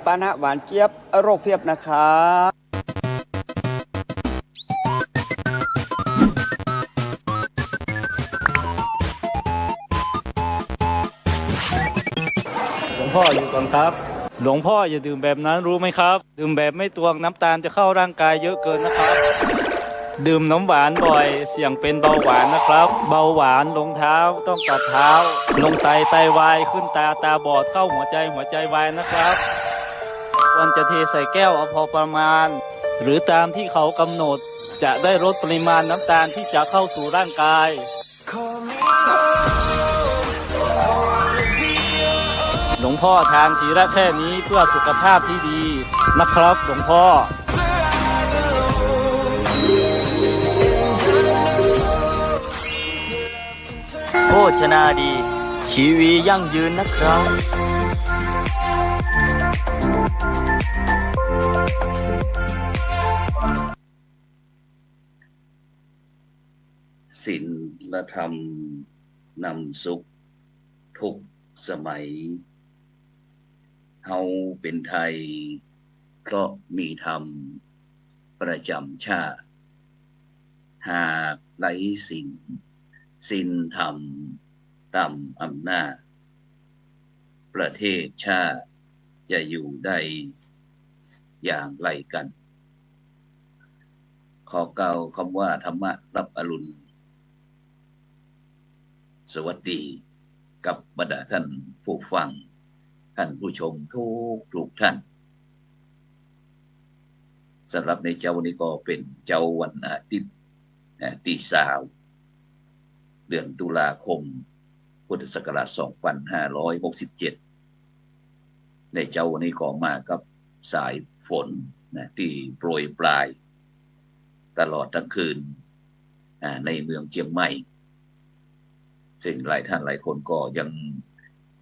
ปานะหวานเจี๊ยบโรคเพียบนะครับหลวงพ่ออยู่ก่อนครับหลวงพ่ออย่าดื่มแบบนั้นรู้ไหมครับดื่มแบบไม่ตวงน้ำตาลจะเข้าร่างกายเยอะเกินนะครับดื่มน้ำหวานบ่อยเสี่ยงเป็นเบาหวานนะครับเบาหวานลงเท้าต้องตัดเท้าลงไตวายขึ้นตาบอดเข้าหัวใจวายนะครับควรจะเทใส่แก้วเอาพอประมาณหรือตามที่เขากำหนดจะได้ลดปริมาณน้ำตาลที่จะเข้าสู่ร่างกายหลวงพ่อทานทีละแค่นี้เพื่อสุขภาพที่ดีนะครับหลวงพ่อโภชนาดีชีวิตยั่งยืนนะครับศีลธรรมนำสุขทุกสมัยเฮาเป็นไทยก็มีธรรมประจำชาติหากไร้ศีลธรรมต่ำอำนาจประเทศชาติจะอยู่ได้อย่างไรกันขอกล่าวคำว่าธรรมะรับอรุณสวัสดีกับบรรดาท่านผู้ฟังท่านผู้ชมทุกท่านสำหรับในเจ้าวันนี้ก็เป็นเจ้าวันอาทิตย์ที่3เดือนตุลาคมพุทธศักราช2567ในเจ้าวันนี้ก็มากับสายฝนที่โปรยปลายตลอดทั้งคืนในเมืองเชียงใหม่ซึ่งหลายท่านหลายคนก็ยัง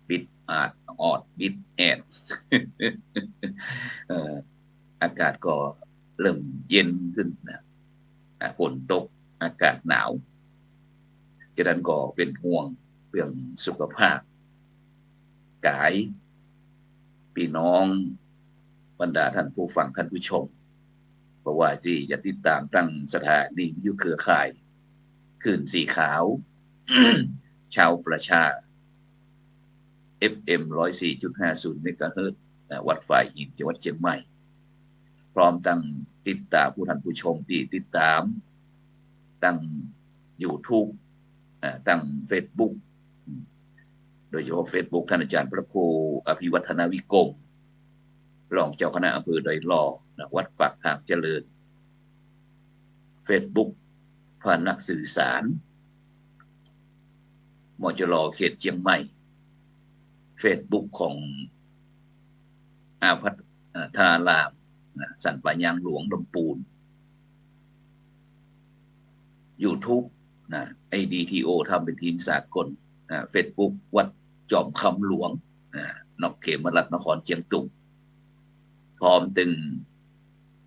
บิดออดบิดแอด อากาศก็เริ่มเย็นขึ้นฝนตกอากาศหนาวฉะนั้นก็เป็นห่วงเรื่องสุขภาพกายพี่น้องบรรดาท่านผู้ฟังท่านผู้ชมเพราะว่าที่จะติดตามตั้งสถานีวิทยุเครือข่ายคลื่นสีขาว ชาวประชา FM 104.50 เมกะเฮิรตซ์วัดฝ่ายหินจังหวัดเชียงใหม่พร้อมตั้งติดตามผู้ท่านผู้ชมที่ติดตามตั้ง YouTube ตั้ง Facebook โดยเฉพาะ Facebook ท่านอาจารย์พระครูอภิวัฒนวิกรมรองเจ้าคณะอำเภอดอยหล่อวัดปากทางเจริญ Facebook พานักสื่อสารมจร.เขตเชียงใหม่ Facebook ของอาพัฒนารามสันป่ายางหลวงลำปูน YouTube IDTO ทำเป็นทีมสากลFacebook วัดจอมคำหลวงนอกเขมรัฐนครเชียงตุงพร้อมตึง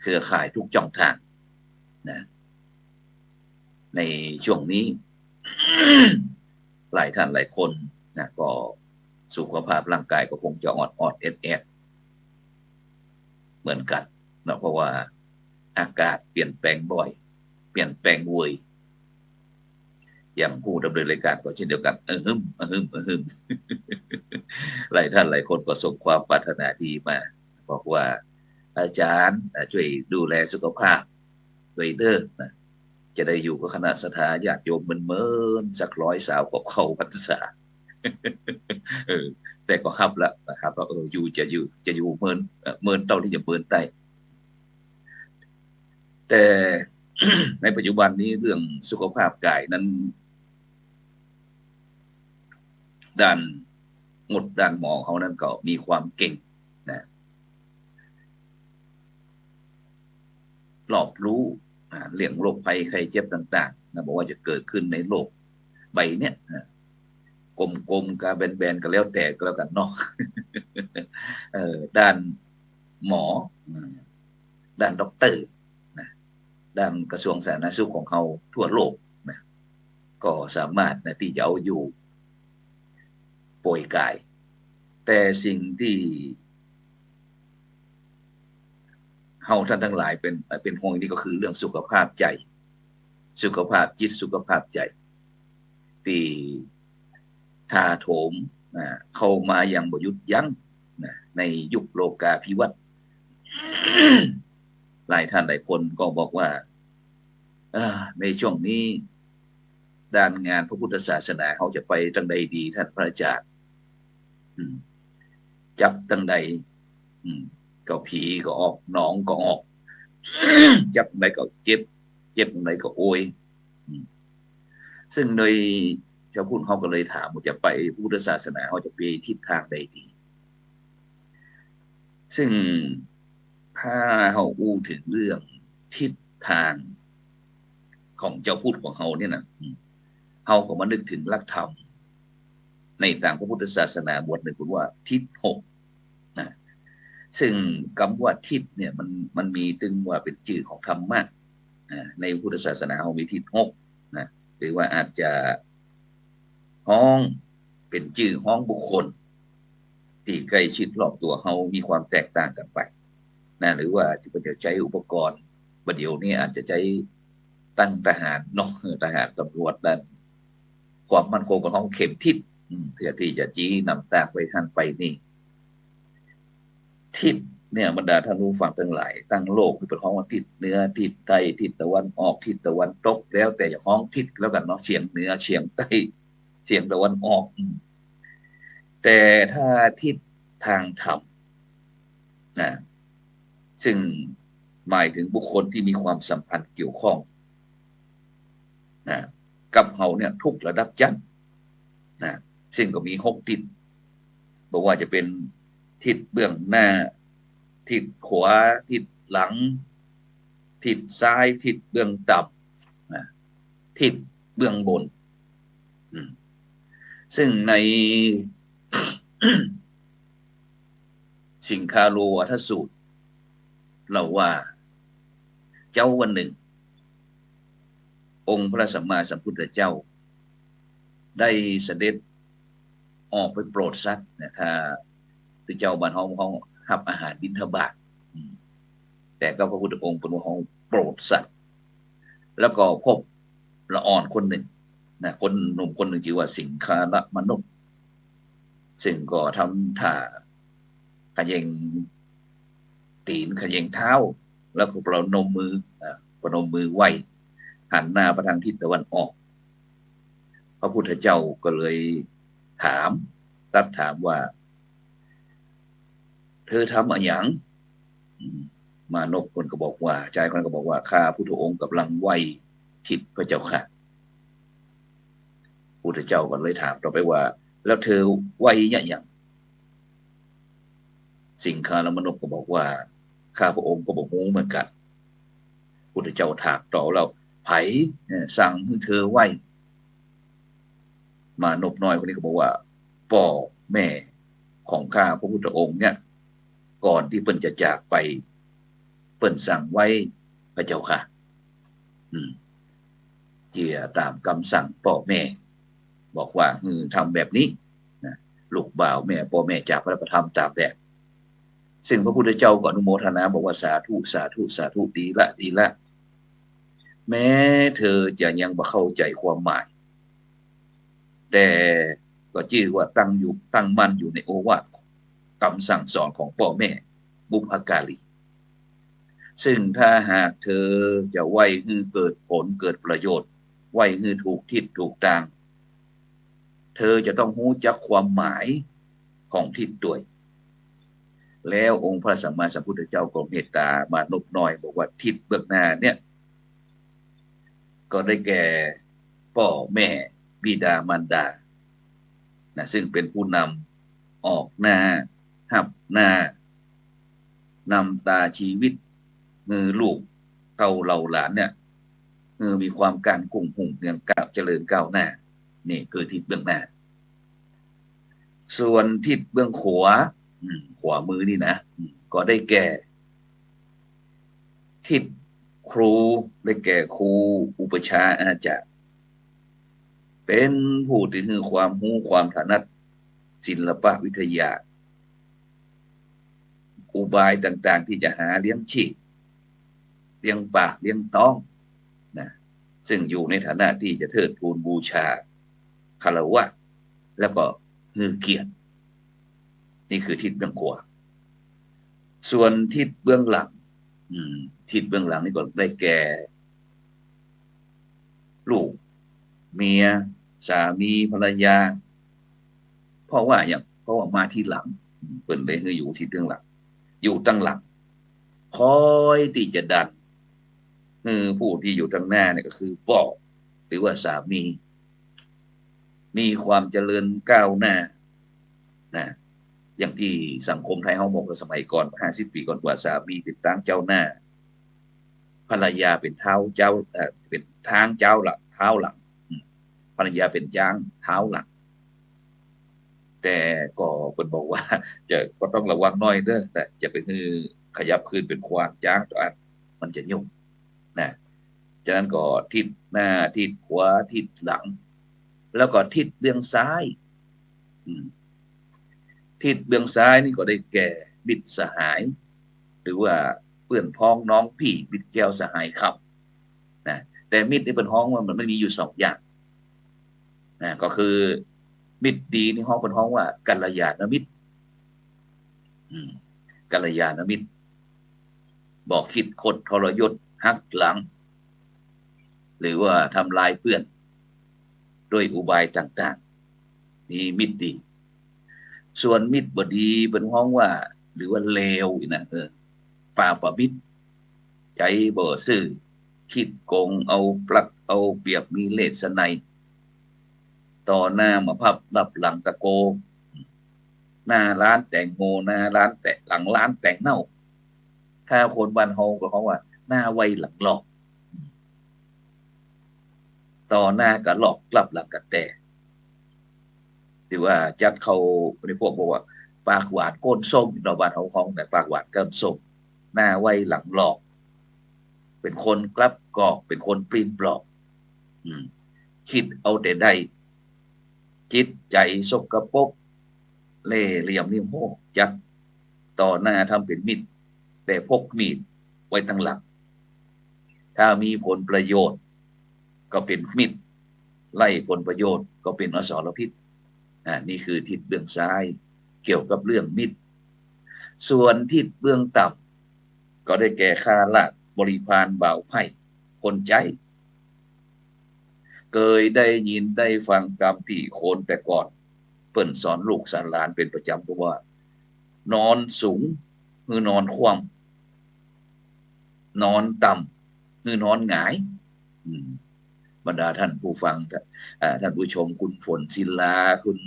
เครือข่ายทุกช่องทางในช่วงนี้ หลายท่านหลายคนก็สุขภาพร่างกายก็คงจะออดแอดเหมือนกันเพราะว่าอากาศเปลี่ยนแปลงบ่อยเปลี่ยนแปลงเวยอย่างผู้ดำเนินรายการก็เช่นเดียวกันหลายท่านหลายคนก็ส่งความปรารถนาดีมาบอกว่าอาจารย์ช่วยดูแลสุขภาพโดยเด้อจะได้อยู่กับคณะศรัทธาญาติโยมเมินสัก100 สาวก็เข้าพรรษาแต่ก็ครับละนะครับว่าจะอยู่เมินเท่าที่จะเมินได้แต่ ในปัจจุบันนี้เรื่องสุขภาพกายนั้นด้าน หมดด้านหมอเขานั้นก็มีความเก่งนะรอบรู้เรื่องโรคภัยไข้เจ็บต่างๆนะบอกว่าจะเกิดขึ้นในโลกใบเนี้ยกลมๆกับแบนๆก็แล้วแต่ก็แล้วกันเนาะ ด้านหมอด้านด็อกเตอร์นะด้านกระทรวงสาธารณสุขของเขาทั่วโลกนะก็สามารถนะที่จะเอาอยู่ป่วยกายแต่สิ่งที่เฮาท่านทั้งหลายเป็นห่วงนี่ก็คือเรื่องสุขภาพใจสุขภาพจิตสุขภาพใจที่ถาโถมเข้ามาอย่างบ่หยุดยั้งในยุคโลกาภิวัตน์ หลายท่านหลายคนก็บอกว่าในช่วงนี้ด้านงานพระพุทธศาสนาเขาจะไปตั้งใดดีท่านพระอาจารย์จับตั้งใดก็ผีก็ออกหนองก็ออก จับตั้งใดก็เจ็บตั้งใดก็โอยซึ่งโดยชาวพุทธเขาก็เลยถามว่าจะไปพุทธศาสนาเขาจะไปทิศทางใดดีซึ่งถ้าเขาอู้ถึงเรื่องทิศทางของเจ้าพุทธของเขาเนี่ยนะเขาก็มานึกถึงหลักธรรมในต่างพระพุทธศาสนาบทหนึ่งคุณว่าทิศหกนะซึ่งคำว่าทิศเนี่ยมันมีตึงว่าเป็นชื่อของธรรมะในพุทธศาสนาเขามีทิศหกนะหรือว่าอาจจะห้องเป็นชื่อห้องบุคคลที่ใกล้ชิดรอบตัวเขามีความแตกต่างกันไปนะหรือว่าจะใช้อุปกรณ์ประเดี๋ยวนี้อาจจะใช้ตั้งทหารนอกทหารตำรวจด้านความมั่นคงของห้องเข็มทิศเพื่อที่จะจี้นำตากไปท่านไปนี่ทิศเนี่ยบรรดาท่านผู้ฟังทั้งหลายตั้งโลกคือเป็นห้องทิศเหนือทิศใต้ทิศตะวันออกทิศตะวันตกแล้วแต่จะห้องทิศแล้วกันเนาะเฉียงเหนือเฉียงใต้เฉียงตะวันออกแต่ถ้าทิศทางธรรมนะซึ่งหมายถึงบุคคลที่มีความสัมพันธ์เกี่ยวข้องนะกับเขาเนี่ยทุกระดับชั้นนะซึ่งก็มี6ทิศบอกว่าจะเป็นทิศเบื้องหน้าทิศขวาทิศหลังทิศซ้ายทิศเบื้องต่ำนะทิศเบื้องบนซึ่งใน สิงคาโลวัฏสูตรเราว่าเจ้าวันหนึ่งองค์พระสัมมาสัมพุทธเจ้าได้เสด็จออกไปโปรดสัตว์นะถ้าพระเจ้าบ้านห้องรับอาหารบิณฑบาตแต่ก็พระพุทธองค์เป็นว่าห้องโปรดสัตว์แล้วก็พบละอ่อนคนหนึ่งนะคนหนุ่มคนหนึ่งชื่อว่าสิงคาละมนุษย์ซึ่งก็ทำท่าขยงตีนขยงเท้าแล้วก็ประนมมือไหวหันหน้าไปทางทิศตะวันออกพระพุทธเจ้าก็เลยตรัสถามว่าเธอทำอะไรอย่างมานพคนก็บอกว่าชายคนก็บอกว่าข้าพุทธองค์กำลังไหวทิศพระเจ้าค่ะพุทธเจ้าก็เลยถามต่อไปว่าแล้วเธอไหวอย่างสิงคาละมนุษย์ก็บอกว่าข้าพระองค์ก็บอกงูเหมือนกันพุทธเจ้าถามต่อเราไผสั่งให้เธอไหวมานพน้อยคนนี้ก็บอกว่าพ่อแม่ของข้าพระพุทธองค์เนี่ยก่อนที่เพิ่นจะจากไปเพิ่นสั่งไว้พระเจ้าค่ะเจียตามคำสั่งพ่อแม่บอกว่าทำแบบนี้นะลูกบ่าวแม่พ่อแม่จากพระประธรรมตามแบบซึ่งพระพุทธเจ้าก็อนุโมทนาบอกว่าสาธุสาธุสาธุดีละแม้เธอจะยังบ่เข้าใจความหมายแต่ก็ชื่อว่าตั้งมั่นอยู่ในโอวาทคำสั่งสอนของพ่อแม่บุพการีซึ่งถ้าหากเธอจะไหวให้เกิดผลเกิดประโยชน์ไหวให้ถูกทิศถูกทางเธอจะต้องรู้จักความหมายของทิศด้วยแล้วองค์พระสัมมาสัมพุทธเจ้าก็เมตตามานพน้อยบอกว่าทิศเบื้องหน้าเนี่ยก็ได้แก่พ่อแม่บิดามารดานะซึ่งเป็นผู้น ออกหน้าหับหน้านำตาชีวิตลูกเราหลานเนี่ยมีความการกุ้งหุ่งเงินก้าวเจริญก้าวหน้านี่คือทิศเบื้องหน้าส่วนทิศเบื้องขวาขวามือนี่นะก็ได้แก่ทิศครูได้แก่ครูอุปชาอาจารย์เป็นผู้ที่มีความรู้ความถนัดศิลปวิทยาอุบายต่างๆที่จะหาเลี้ยงชีพเลี้ยงปากเลี้ยงท้องนะซึ่งอยู่ในฐานะที่จะเทิดทูนบูชาคารวะแล้วก็เกียรตินี่คือทิศเบื้องขวาส่วนทิศเบื้องหลังทิศเบื้องหลังนี่ก็ได้แก่ลูกเมียสามีภรรยาเพราะว่ามาที่หลังเปิ่นเลยอยู่ทิศเบื้องหลังอยู่ตั้งหลังคอยที่จะดันผู้ที่อยู่ทางหน้าเนี่ยก็คือพ่อหรือว่าสามีความเจริญก้าวหน้านะอย่างที่สังคมไทยเฮาบอกสมัยก่อน50 ปีก่อนกว่าสามีเป็นทางเจ้าหน้าภรรยาเป็นเท้าเจ้าเป็นทางเจ้าหลักเท้าหลังภรรยาเป็นจ้างเท้าหลังแต่ก็เพิ่นบอกว่าก็ต้องระวังหน่อยเด้อแต่จะไปขยับคืนเป็นควานจ้างมันจะยุ่งนะฉะนั้นก็ทิศหน้าทิศขวาทิศหลังแล้วก็ทิศเบื้องซ้ายทิศเบื้องซ้ายนี่ก็ได้แก่มิตรสหายหรือว่าเพื่อนพ้องน้องพี่มิตรแก้วสหายครับนะแต่มิตรนี่เป็นห้องว่ามันไม่มีอยู่2 อย่างนะก็คือมิตรดีนี่ห้องเป็นห้องว่ากัลยาณมิตรกัลยาณมิตรบอกคิดคดทรยศหักหลังหรือว่าทำลายเพื่อนโดยอุบายต่างๆนี่มิตรดีส่วนมิตรบดีเป็นห้องว่าหรือว่าเลวนะป่าประมิตรใจบ่ซื่อคิดโกงเอาปลักเอาเปรียบมีเลสไนต่อหน้ามาพับรับหลังตะโกหน้าร้านแต่งโมหน้าร้านแต่หลังร้านแต่งเน่าถ้าคนบ้านเฮาก็เขาว่าหน้าไวหลังหลอกต่อหน้าก็หลอกกลับหลังกันแต่ที่ว่าจัดเขาในพวกบอกว่าปากหวานก้นส้มเราบ้านเฮาของแต่ปากหวานเกินส้มหน้าไวหลังหลอกเป็นคนกลับกอกเป็นคนปริ้นปลอกคิดเอาแต่ได้จิตใจสกปรกเล่เหลี่ยมนิ่มโหจัดต่อหน้าทำเป็นมิตรแต่พกมีดไว้ตั้งหลังถ้ามีผลประโยชน์ก็เป็นมิตรไล่ผลประโยชน์ก็เป็นอสรพิษนี่คือทิศเบื้องซ้ายเกี่ยวกับเรื่องมิตรส่วนทิศเบื้องต่ำก็ได้แก่ข้าราชบริพารบ่าวไพร่คนใจเคยได้ยินได้ฟังกรรมที่โคนแต่ก่อนเปิ้นสอนลูกสอนหลานเป็นประจำเพราะว่านอนสูงคือนอนคว่ำนอนต่ำคือนอนหงายบรรดาท่านผู้ฟังท่านผู้ชมคุณฝนศิลาคุณ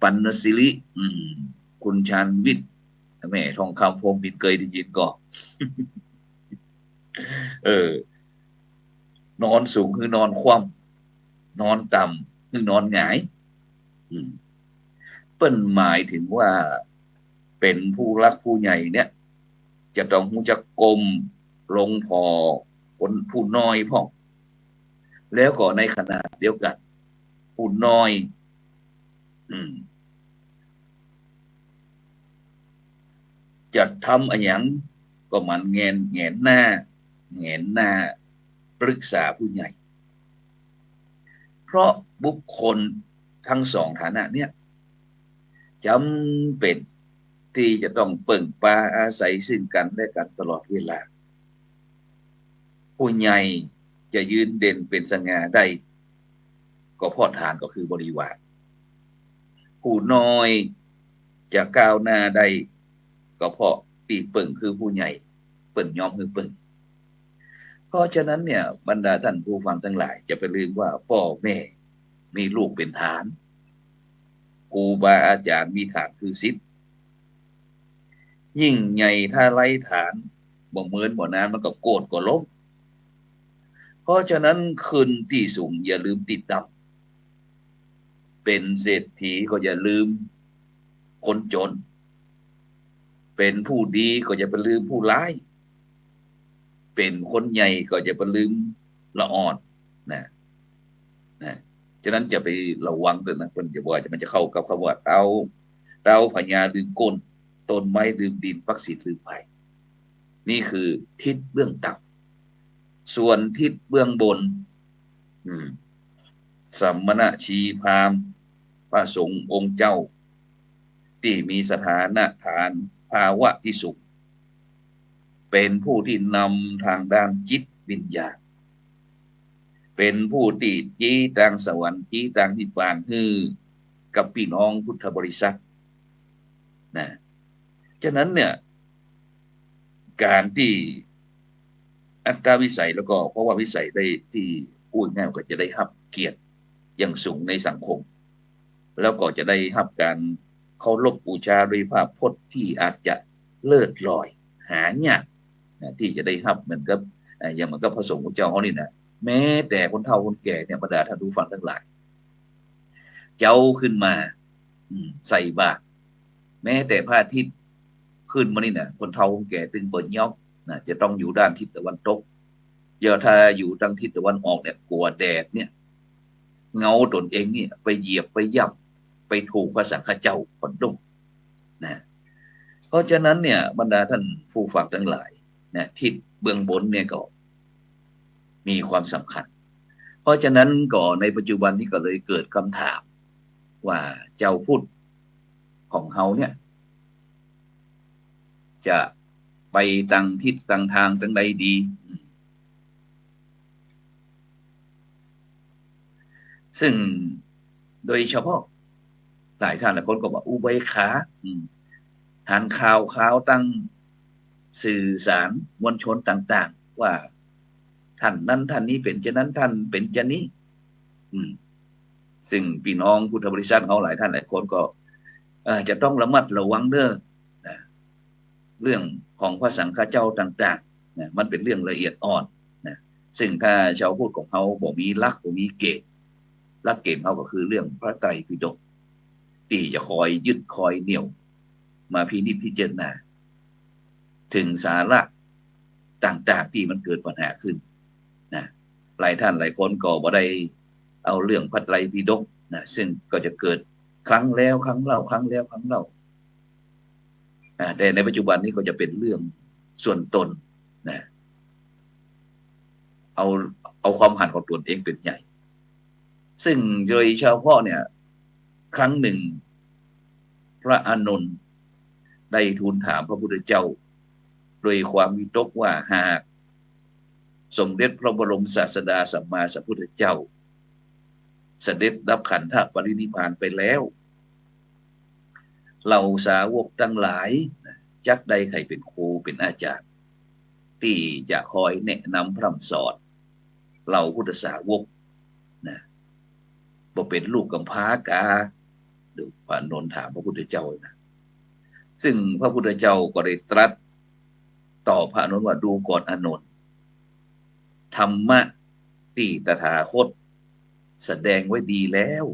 ปัณณศิริคุณชาญวิทย์แม่ทองคำพรหมบินเคยได้ยินก็ นอนสูงคือนอนคว่ำนอนต่ำคือนอนหงายเปิ้นหมายถึงว่าเป็นผู้รักผู้ใหญ่เนี่ยจะต้องรู้จักกลมลงพอคนผู้น้อยพ่อแล้วก็ในขณะเดียวกันผู้น้อยจะทำอะไรอย่างก็มันแงนหน้าปรึกษาผู้ใหญ่เพราะบุคคลทั้งสองฐานะเนี่ยจำเป็นที่จะต้องเปิ่งปาอาศัยซึ่งกันและกันตลอดเวลาผู้ใหญ่จะยืนเด่นเป็นสง่าได้ก็เพราะฐานก็คือบริวารผู้น้อยจะก้าวหน้าได้ก็เพราะตีเปิ่งคือผู้ใหญ่เปิ่งยอมคือเปิ่งเพราะฉะนั้นเนี่ยบรรดาท่านผู้ฟังทั้งหลายจะไปลืมว่าพ่อแม่มีลูกเป็นฐานค ครูบาอาจารย์มีฐานคือศิษย์ยิ่งใหญ่ถ้าไร้ฐานบ่เหมือนบ่นานมันก็โกรธก็ล้มเพราะฉะนั้นขึ้นที่สูงอย่าลืมติดดำเป็นเศรษฐีก็อย่าลืมคนจนเป็นผู้ดีก็อย่าไปลืมผู้ร้ายเป็นคนใหญ่ก็อย่าไปลืมละอ่อนนะฉะนั้นจะไประวังด้วยนะคนจะบอกมันจะเข้ากับคำว่าเตาพญาลืมก้นต้นไม้ลืมดินพักศีลลืมไผ่นี่คือทิศเบื้องต่ำส่วนทิศเบื้องบนสัมมณชีพราหมณ์พระสงฆ์องค์เจ้าที่มีสถานะฐานภาวะที่สุขเป็นผู้ที่นำทางด้านจิตวิญญาณเป็นผู้ที่จี้ทางสวรรค์จี้ทางนิพพานคือกับพี่น้องพุทธบริษัทนะฉะนั้นเนี่ยการที่อัตตาวิสัยแล้วก็เพราะว่าวิสัยได้ที่พูดง่ายก็จะได้รับเกียรติอย่างสูงในสังคมแล้วก็จะได้รับการเคารพบูชาด้วยภาพพจน์ที่อาจจะเลิศลอยหายากที่จะได้รับเหมือนกับอย่างมันก็พระสงฆ์เจ้าเขานี่นะแม้แต่คนเฒ่าคนแก่เนี่ยบรรดาท่านผู้ฟังทั้งหลายเจ้าขึ้นมาใส่บาตรแม้แต่พระอาทิตย์ขึ้นมานี่นะคนเฒ่าคนแก่ตึงเปิดยอกนะจะต้องอยู่ด้านทิศตะวันตกถ้าอยู่ทางทิศตะวันออกเนี่ยกลัวแดดเนี่ยเงาตนเองเนี่ยไปเหยียบไปย่ำไปถูกพระสังฆเจ้าผลดุนะเพราะฉะนั้นเนี่ยบรรดาท่านผู้ฟังทั้งหลายนะทิศเบื้องบนเนี่ยก็มีความสำคัญเพราะฉะนั้นก็ในปัจจุบันนี้ก็เลยเกิดคำถามว่าเจ้าพุทธของเฮาเนี่ยจะไปตั้งทิศตั้งทางตั้งใดดีซึ่งโดยเฉพาะหลายท่านหลายคนก็บอกอุเบกขาหันข่าวตั้งสื่อสารมวลชนต่างๆว่าท่านนั้นท่านนี้เป็นเช่นนั้นท่านเป็นเช่นนี้ซึ่งพี่น้องพุทธบริษัทเขาหลายท่านหลายคนก็จะต้องระมัดระวังเด้อเรื่องของพระสังฆเจ้าต่างๆนะมันเป็นเรื่องละเอียดอ่อนนะซึ่งถ้าชาวพุทธของเขาบอกมีหลักมีเกณฑ์หลักเกณฑ์เขาก็คือเรื่องพระไตรปิฎกที่จะคอยยึดคอยเหนี่ยวมาพินิจพิจารณาถึงสาระต่างๆที่มันเกิดปัญหาขึ้นนะหลายท่านหลายคนก็บ่ได้เอาเรื่องพระไตรปิฎกนะซึ่งก็จะเกิดครั้งแล้วครั้งเล่าครั้งแล้วครั้งเล่าแต่ในปัจจุบันนี้ก็จะเป็นเรื่องส่วนตนนะเอาความหันของตนเองเป็นใหญ่ซึ่งโดยเฉพาะเนี่ยครั้งหนึ่งพระอานนท์ได้ทูลถามพระพุทธเจ้าโดยความวิตกว่าหากสมเด็จพระบรมศาสดาสัมมาสัมพุทธเจ้าเสด็จดับขันธปรินิพพานไปแล้วเหล่าสาวกทั้งหลายจักใดใครเป็นครูเป็นอาจารย์ที่จะคอยแนะนำพร่ำสอนเหล่าพุทธสาวกนะบ่เป็นลูกกำพร้ากาดูพระอานนท์ถามพระพุทธเจ้านะซึ่งพระพุทธเจ้าก็ได้ตรัสตอบพระอานนท์ว่าดูก่อนอานนท์ธรรมะที่ตถาคตแสดงไว้ดีแล้ว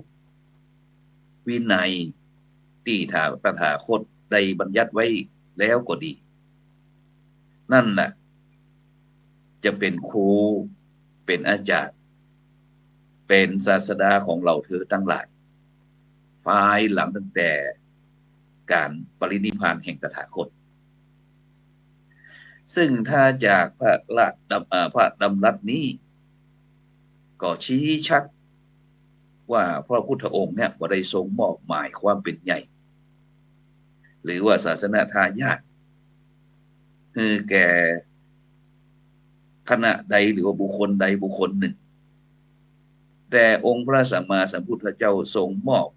วินัยที่ตถาคตได้บัญญัติไว้แล้วก็ดีนั่นน่ะจะเป็นครูเป็นอาจารย์เป็นศาสดาของเราเธอทั้งหลายภายหลังตั้งแต่การปรินิพพานแห่งตถาคตซึ่งถ้าจากพระดำรัสนี้ก็ชี้ชัดว่าพระพุทธองค์เนี่ยบ่ได้ทรงมอบหมายความเป็นใหญ่หรือว่าศาสนาทายาทคือแก่คณะใดหรือว่าบุคคลใดบุคคลหนึ่งแต่องค์พระสัมมาสัมพุทธเจ้าทรงมอบ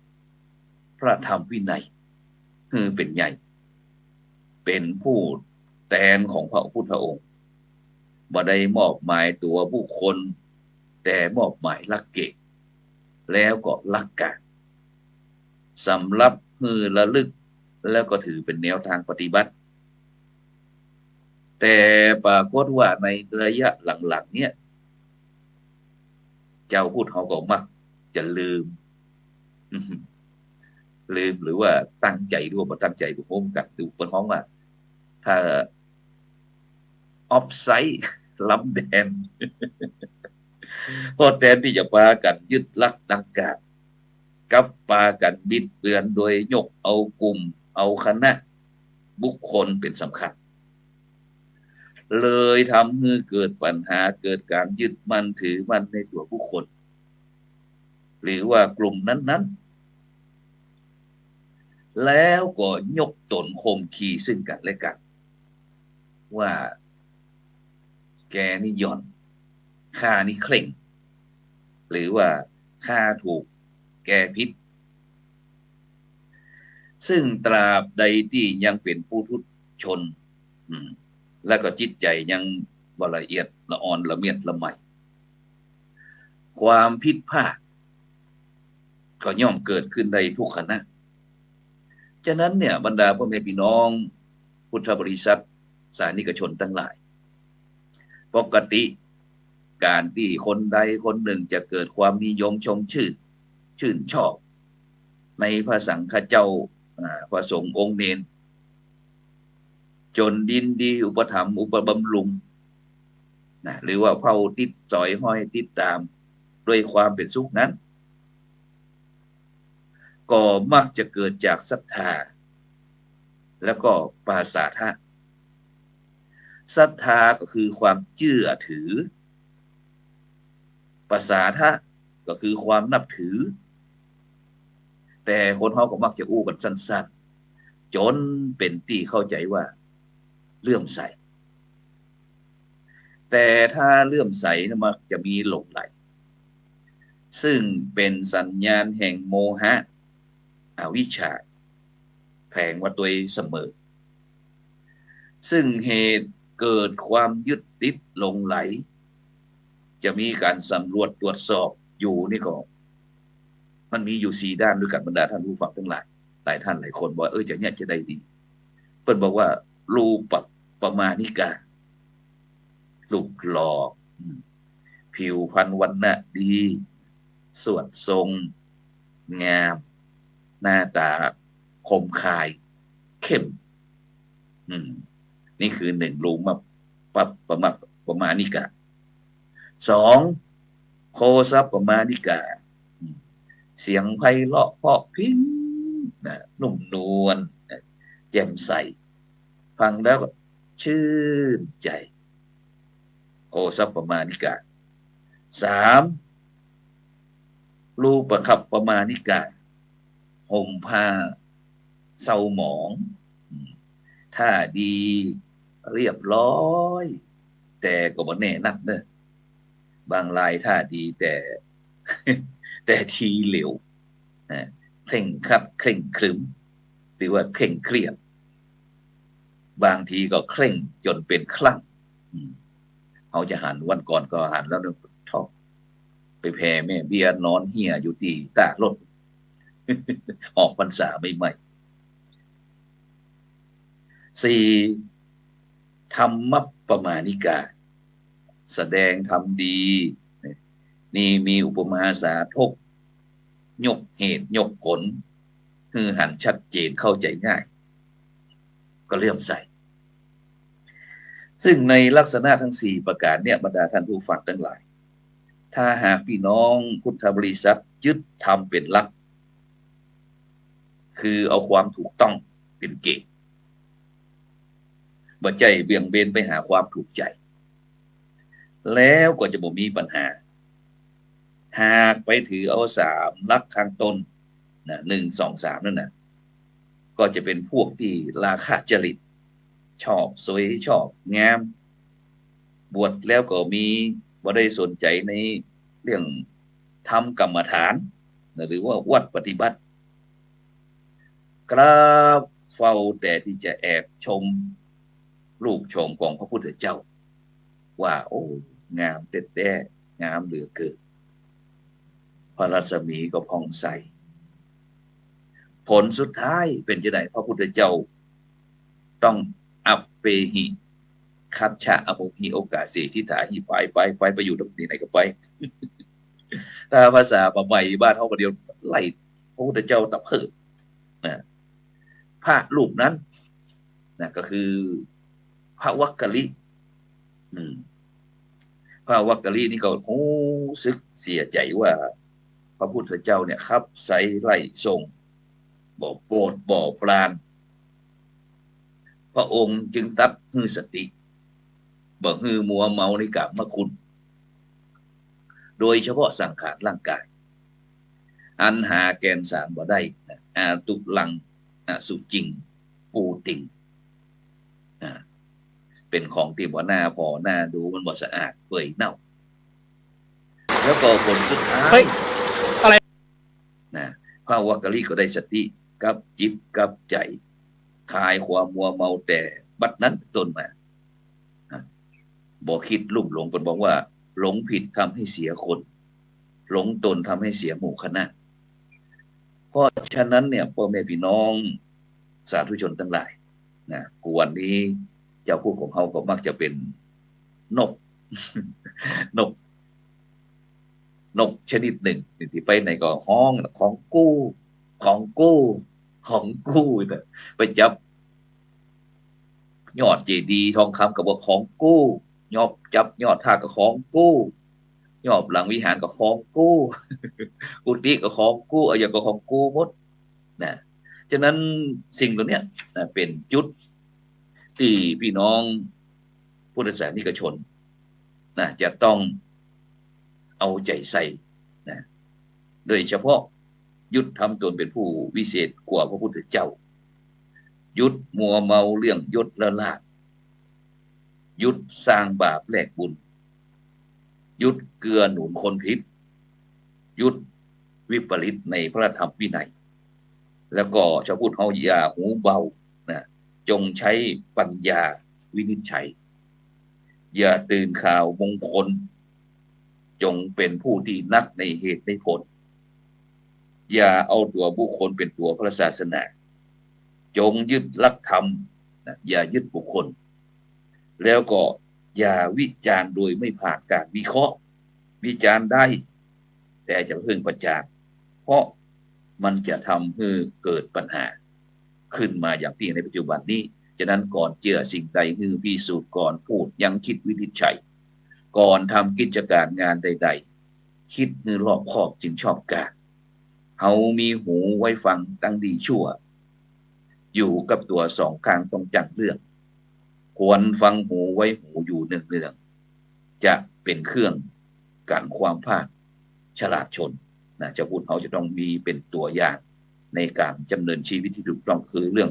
พระธรรมวินัยคือเป็นใหญ่เป็นผู้แทนของพระพุทธองค์บ่ได้มอบหมายตัวบุคคลแต่มอบหมายหลักเกณฑ์แล้วก็หลักการ สำหรับฮือระลึกแล้วก็ถือเป็นแนวทางปฏิบัติแต่ปรากฏว่าในระยะหลังๆเนี่ยเจ้าพูดเขาก็มักจะลืม ลืมหรือว่าตั้งใจด้วยบ่ตั้งใจก็พร้อมกันดูเปิดห้องว่าถ้าออฟไซด์ ล้ำแดน พอแทนที่จะพากันยึดลักดังกาศกับพากันบิดเบือนโดยยกเอากลุ่มเอาคณะบุคคลเป็นสำคัญเลยทำให้เกิดปัญหาเกิดการยึดมั่นถือมั่นในตัวบุคคลหรือว่ากลุ่มนั้นๆแล้วก็ยกตนข่มขีซึ่งกันและกันว่าแกนี่หย่อนข้านี่เคร่งหรือว่าข้าถูกแกพิษซึ่งตราบใดที่ยังเป็นผู้ทุชนและก็จิตใจยังบ่ละเอียดละอ่อนละเมียดละไมความผิดพลาดก็ย่อมเกิดขึ้นได้ทุกขณะฉะนั้นเนี่ยบรรดาพ่อแม่พี่น้องพุทธบริษัทสานิกชนทั้งหลายปกติการที่คนใดคนหนึ่งจะเกิดความนิยมชมชื่นชอบในพระสังฆเจ้าพระสงฆ์องค์เนรจนดินดีอุปถัมภ์อุปบำรุงนะหรือว่าเผาติดสอยห้อยติดตามด้วยความเป็นสุขนั้นก็มักจะเกิดจากศรัทธาแล้วก็ปาสาทะศรัทธาก็คือความเชื่อถือปาสาทะก็คือความนับถือแต่คนเขาก็มักจะอู้กันสั้นๆจนเป็นที่เข้าใจว่าเลื่อมใสแต่ถ้าเลื่อมใสนะมักจะมีหลงไหลซึ่งเป็นสัญญาณแห่งโมหะอวิชชาแฝงว่าตัวเสมอซึ่งเหตุเกิดความยึดติดหลงไหลจะมีการสำรวจตรวจสอบอยู่นี่ก็มันมีอยู่4ด้านด้วยกันบรรดาท่านผู้ฟังทั้งหลายหลายท่านหลายคนบอกจะเนี่ยจะได้ดีเพิ่นบอกว่ารูปประมาณิการูปหล่อผิวพรรณวรรณะดีสวดทรงงามหน้าตาคมคายเข้มนี่คือ1รูปประมาณิกา2โคสัพประมาณิกาเสียงไพเราะเพราะพริ้งนุ่มนวลแจ่มใสฟังแล้วก็ชื่นใจโคสัพประมาณิกา3รูปขับประมาณิกาห่มผ้าเศร้าหมองท่าดีเรียบร้อยแต่ก็บ่แน่นักเนอะบางรายท่าดีแต่ทีเหลวเคร่งครัดเคร่งครึมหรือว่าเคร่งเครียดบางทีก็เคร่งจนเป็นคลั่งเขาจะหันวันก่อนก็หันแล้วนึกท้องไปแผ่แม่เบียร์นอนเหี่ยอยู่ที่ตากรถ ออกพรรษาใหม่4ธรรมประมาณิกาแสดงธรรมดีนี่มีอุปมาสาทกยกเหตุยกผลคือหันชัดเจนเข้าใจง่ายก็เลื่อมใสซึ่งในลักษณะทั้ง4ประการเนี่ยบรรดาท่านผู้ฟังทั้งหลายถ้าหากพี่น้องพุทธบริษัทยึดธรรมเป็นหลักคือเอาความถูกต้องเป็นเกณฑ์บ่ใจเบี่ยงเบนไปหาความถูกใจแล้วก็จะบ่มีปัญหาหากไปถือเอา3หลักข้างต้นนะ1 2 3นั่นน่ะก็จะเป็นพวกที่ราคะจริตชอบสวยชอบงามบวชแล้วก็มีบ่ได้สนใจในเรื่องทำกรรมฐานหรือว่าวัดปฏิบัติกราบเฝ้าแต่ที่จะแอบชมรูปชมของพระพุทธเจ้าว่าโอ้งามเต้ๆงามเหลือเกินพระรัศมีก็ผ่องใส ผลสุดท้ายเป็นจะไหนพระพุทธเจ้าต้องอัปเปหิคัจฉะอโภหิโอกาสเสทิถาหิไปอยู่ตรงไหนก็ไปถ้าภาษาใหม่บ้านเขาก็เดียวไล่พระพุทธเจ้าตับเพิดนะพระรูปนั้นนะก็คือพระวักกะลิพระวักกะลินี่ก็โอ้สึกเสียใจว่าพระพุทธเจ้าเนี่ยครับใส่ไล่ทรงบ่โปรดบ่ปรานพระองค์จึงตัดฮือสติบ่ฮือมัวเมาในกามคุณโดยเฉพาะสังขารร่างกายอันหาแกนสารบ่ได้อาตุลังสุจริงปูติงเป็นของที่บ่หน้าพอหน้าดูมันบ่สะอาดเปื่อยเน่าแล้วก็ผลสุดท้ายอะไรนะพระวักกะลิก็ได้สติกับจิตกับใจคลายความมัวเมาแต่บัดนั้นต้นมาบ่คิดลุ่มหลงเป็นบอกว่าหลงผิดทำให้เสียคนหลงตนทำให้เสียหมู่คณะเพราะฉะนั้นเนี่ยพ่อแม่พี่น้องสาธุชนทั้งหลายนะกูวันนี้เจ้าพูดของเขาก็มักจะเป็นนก นกชนิดหนึ่งที่ไปไหนก็ห้องของกู้ไปจับยอดเจดีย์ทองคำกับว่าของกู้ยอบจับยอดท่ากับของกู้ยอบหลังวิหารกับของกู้กุฏิกับของกู้อะไรก็ของกู้หมดนะฉะนั้นสิ่งเหล่านี้นะเป็นจุดที่พี่น้องพุทธศาสนิกชนนะจะต้องเอาใจใส่นะโดยเฉพาะยุดทำตนเป็นผู้วิเศษกว่าพระพุทธเจ้ายุดมัวเมาเรื่องยศละลาภยุดสร้างบาปแลกบุญยุดเกลือหนุนคนผิดยุดวิปริตในพระธรรมวินัยแล้วก็ชาวพุทธเฮาอย่าหูเบานะจงใช้ปัญญาวินิจฉัยอย่าตื่นข่าวมงคลจงเป็นผู้ที่นักในเหตุในผลอย่าเอาตัวบุคคลเป็นตัวพระศาสนาจงยึดหลักธรรมนะอย่ายึดบุคคลแล้วก็อย่าวิจารณ์โดยไม่ผ่านการวิเคราะห์วิจารณ์ได้แต่จะเพิ่งประจานเพราะมันจะทำให้เกิดปัญหาขึ้นมาอย่างที่ในปัจจุบันนี้ฉะนั้นก่อนเจือสิ่งใดคือพิสูจน์ก่อนพูดยังคิดวินิจฉัยก่อนทำกิจการงานใดๆคิดให้รอบคอบจึงชอบการเฮามีหูไว้ฟังตั้งดีชั่วอยู่กับตัวสองข้างต้องจังเรื่องควรฟังหูไว้หูอยู่เนืองๆจะเป็นเครื่องกันความพลาดฉลาดชนนะเจ้าพุทธเขาจะต้องมีเป็นตัวอย่างในการดำเนินชีวิตที่ถูกต้องคือเรื่อง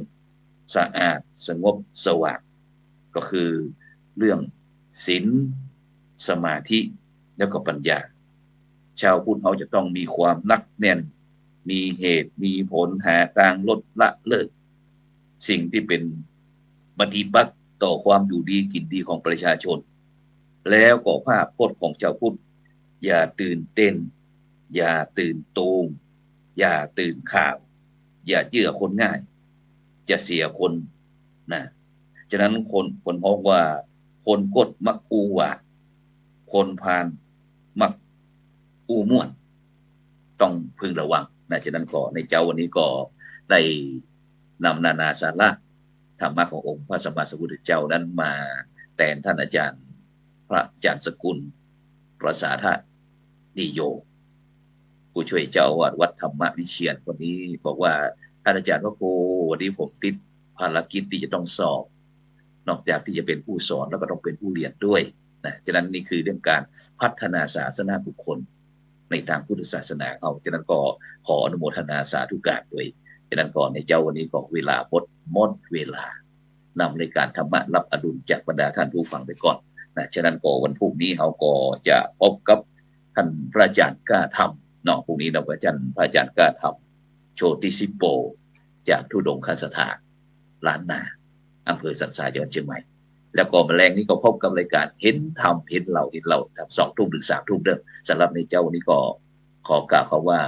สะอาดสงบสว่างก็คือเรื่องศีลสมาธิแล้วก็ปัญญาชาวพุทธเขาจะต้องมีความหนักแน่นมีเหตุมีผลหาทางลดละเลิกสิ่งที่เป็นปฏิปักษ์ต่อความอยู่ดีกินดีของประชาชนแล้วก็ภาพพจน์ของชาวพุทธอย่าตื่นเต้นอย่าตื่นตูมอย่าตื่นข่าวอย่าเชื่อคนง่ายจะเสียคนนะฉะนั้นคนพบว่าคนกดมักอูหวาคนพาลมักอูม่วนต้องพึงระวังนะฉะนั้นก็ในเจ้าวันนี้ก็ได้นำนานาสาระธรรมะขององค์พระสัมมาสัมพุทธเจ้านั้นมาแทนท่านอาจารย์พระอาจารย์สกุลประสาทนิโยผู้ช่วยเจ้าอาวาสวัดธรรมวิเชียรวันนี้บอกว่าท่านอาจารย์ว่าโกวันนี้ผมติดภารกิจที่จะต้องสอบนอกจากที่จะเป็นผู้สอนแล้วก็ต้องเป็นผู้เรียนด้วยนะฉะนั้นนี่คือเรื่องการพัฒนาศาสนาบุคคลในทางพุทธศาสนาเอาฉะนั้นก็ขออนุโมทนาสาธุการด้วยฉะนั้นก่อนในเจ้าวันนี้ก็เวลาหมดเวลานำรายการธรรมะรับอดุลจากบรรดาท่านผู้ฟังไปก่อนนะฉะนั้นก็วันพรุ่งนี้เราก็จะพบกับท่านพระอาจารย์กล้าธรรมเนาะพรุ่งนี้เราพระอาจารย์กล้าธรรมโชติสิโปจากธุดงคสถานล้านนาอำเภอสันทรายจังหวัดเชียงใหม่แล้วก็แมลงนี้ก็พบกับรายการเห็นธรรมเห็นเราทำ2 ทุ่มถึง 3 ทุ่มเด้อสำหรับในเจ้าวันนี้ก็ขอกล่าวคำว่า